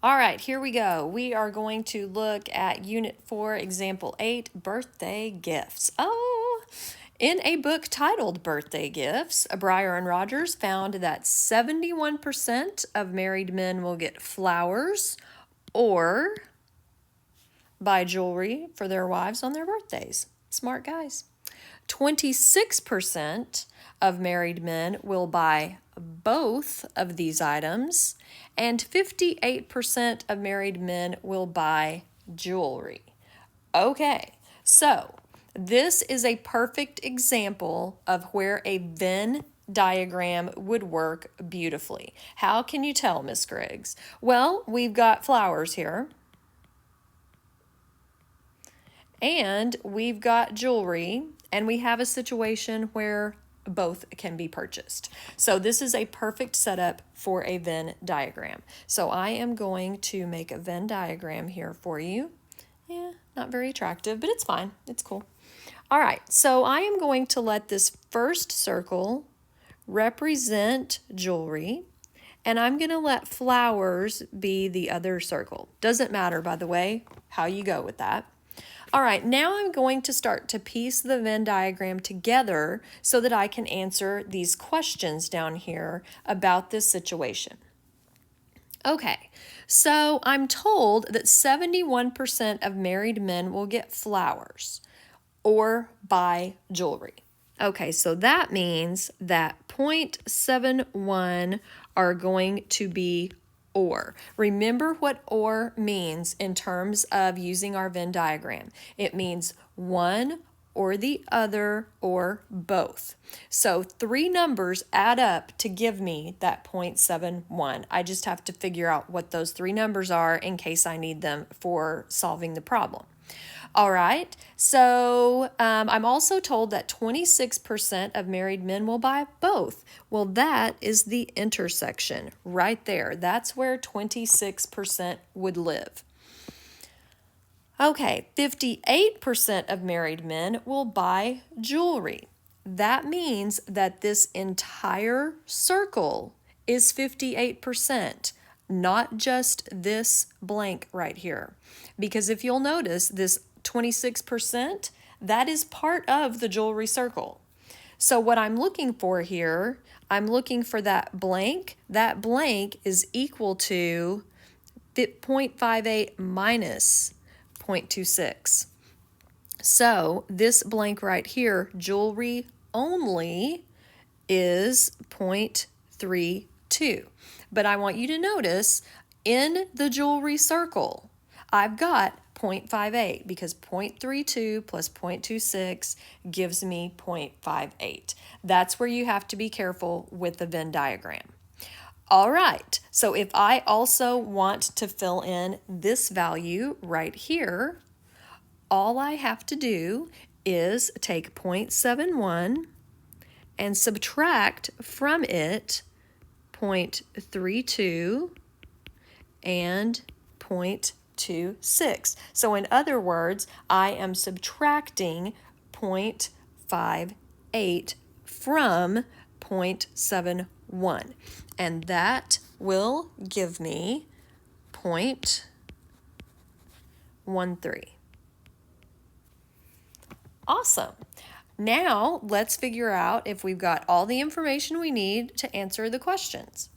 All right, here we go. We are going to look at Unit 4, Example 8, Birthday Gifts. Oh, in a book titled Birthday Gifts, Breyer and Rogers found that 71% of married men will get flowers or buy jewelry for their wives on their birthdays. Smart guys. 26% of married men will buy both of these items, and 58% of married men will buy jewelry. Okay, so this is a perfect example of where a Venn diagram would work beautifully. How can you tell, Miss Griggs? Well, we've got flowers here. And we've got jewelry, and we have a situation where both can be purchased. So this is a perfect setup for a Venn diagram. So I am going to make a Venn diagram here for you. Yeah, not very attractive, but it's fine. It's cool. All right, so I am going to let this first circle represent jewelry, and I'm going to let flowers be the other circle. Doesn't matter, by the way, how you go with that. All right, now I'm going to start to piece the Venn diagram together so that I can answer these questions down here about this situation. Okay, so I'm told that 71% of married men will get flowers or buy jewelry. Okay, so that means that 0.71 are going to be or. Remember what or means in terms of using our Venn diagram. It means one or the other or both. So three numbers add up to give me that 0.71. I just have to figure out what those three numbers are in case I need them for solving the problem. All right, so I'm also told that 26% of married men will buy both. Well, that is the intersection right there. That's where 26% would live. Okay, 58% of married men will buy jewelry. That means that this entire circle is 58%. Not just this blank right here. Because if you'll notice, this 26%, that is part of the jewelry circle. So what I'm looking for here, I'm looking for that blank. That blank is equal to 0.58 minus 0.26. So this blank right here, jewelry only, is 0.32. But I want you to notice in the jewelry circle, I've got 0.58 because 0.32 plus 0.26 gives me 0.58. That's where you have to be careful with the Venn diagram. All right, so if I also want to fill in this value right here, all I have to do is take 0.71 and subtract from it 0.32 and 0.26. So in other words, I am subtracting 0.58 from 0.71. And that will give me 0.13. Awesome. Now, let's figure out if we've got all the information we need to answer the questions.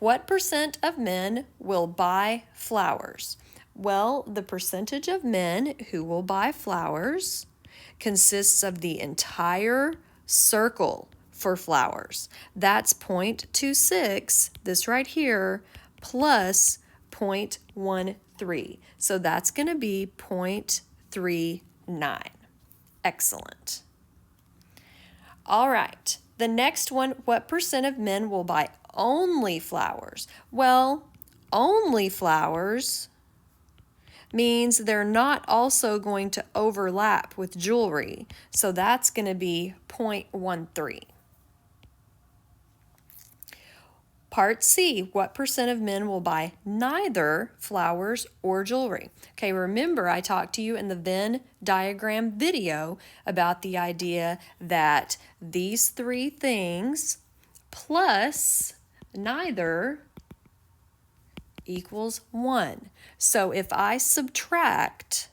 What percent of men will buy flowers? Well, the percentage of men who will buy flowers consists of the entire circle for flowers. That's 0.26, this right here, plus 0.13. So that's going to be 0.39. Excellent. All right, the next one, what percent of men will buy only flowers? Well, only flowers means they're not also going to overlap with jewelry, so that's going to be 0.13. Part C, what percent of men will buy neither flowers or jewelry? Okay, remember I talked to you in the Venn diagram video about the idea that these three things plus neither equals 1. So if I subtract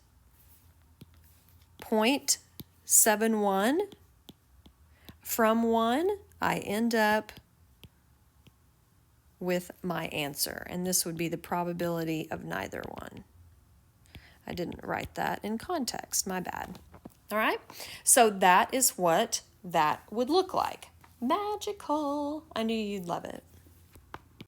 0.71 from 1, I end up with my answer. And this would be the probability of neither one. I didn't write that in context. My bad. All right. So that is what that would look like. Magical. I knew you'd love it.